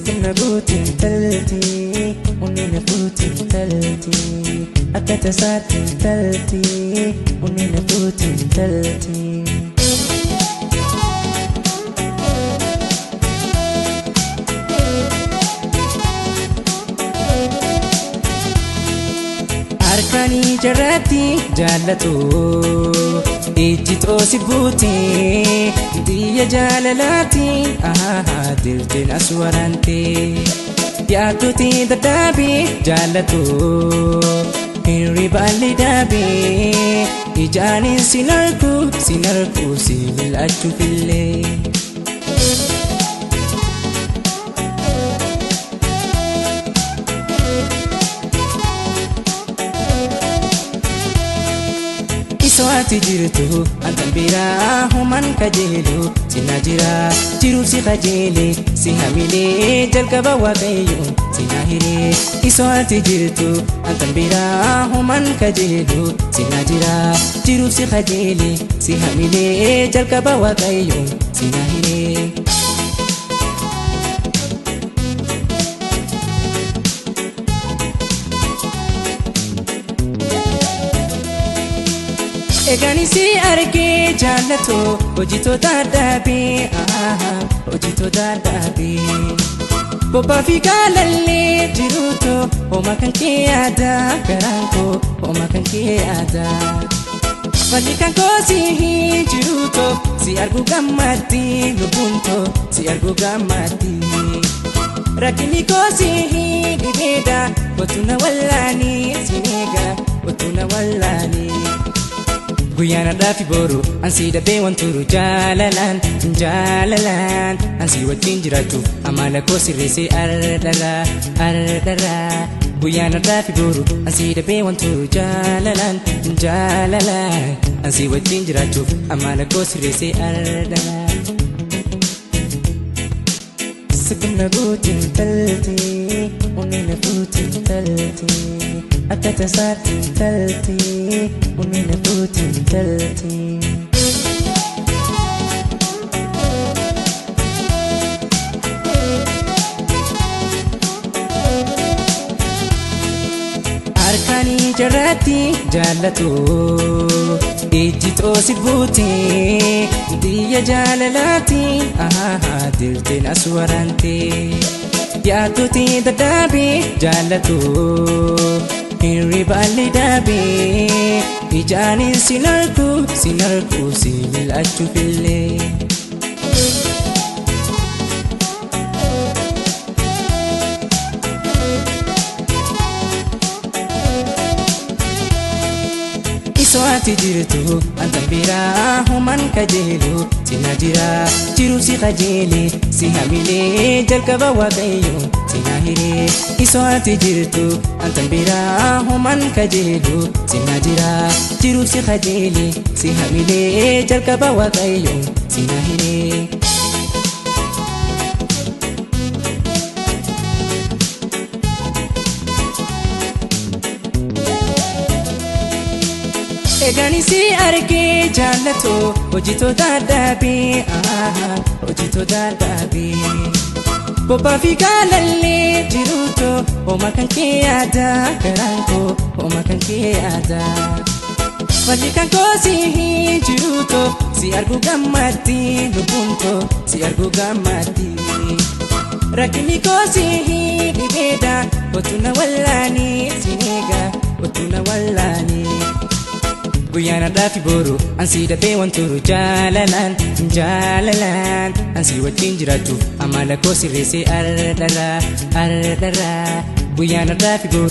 Sikimna buutiin talti Unina buutiin talti Akkata saatiin talti Unina buutiin talti Arkani jarati jaalatu ijjitoo si buuti Diya jaalalati dirtin aswarante Yaatuti dadaabi jaalatu Hinri baalli daabi Ijaanin sinarku si mil'achu fillee Soati jirtu antan biraa human kajeelu sina jira jiruuf si kajeele si hamile jalqaba waaqayyo sina hiree Soati jirtu antan biraa human kajeelu sina jira jiruuf si kajeele si hamile jalqaba waaqayyo sina hiree Egani si arge jaalato hojitoota dadhabe Bobbaa fi gaalallee jiruuto hooma kan kee yaada garaanko hooma kan kee yaada Falli kan koo si jiruuto si argu gammaddi lubbuunto si argu gammaddi Rakkini koo si dhibeeda watuna wallaani sineega watuna wallaani Guyyaana dhaafi boru ansi dabee wanturu jaalalaan ansi wajjin jiraachuuf amala koo sirreessee ardara Guyyaana dhaafi boru ansi dabee wanturu jaalalaan ansi wajjin jiraachuuf amala koo sirreessee ardara Sikimna buutiin talti Unina buutiin talti Akkata saatiin talti Unina buutiin talti Arkani jarati jaalatu ijjitoo si buuti Diya jaalalati dirtin aswarante Yaatuti dadaabi jaalatu Hinri baalli daabi Ijaanin sinarku si mil'achu fillee Soati jirtu antan biraa human kajeelu sina jira jiruuf si kajeele si hamile jalqaba waaqayyo sina hiree Soati jirtu antan biraa human kajeelu sina jira jiruuf si kajeele si hamile jalqaba waaqayyo sina hiree Egani si arge jaalato hojitoota dadhabe Bobbaa fi gaalallee jiruuto hooma kan kee yaada garaanko hooma kan kee yaada Falli kan koo si jiruuto si argu gammaddi lubbuunto si argu gammaddi Rakkini koo si dhibeeda watuna wallaani sineega watuna wallaani Guyyaana dhaafi boru ansi dabee wanturu jaalalaan ansi wajjin jiraachuuf amala koo sirreessee ardara Guyyaana dhaafi boru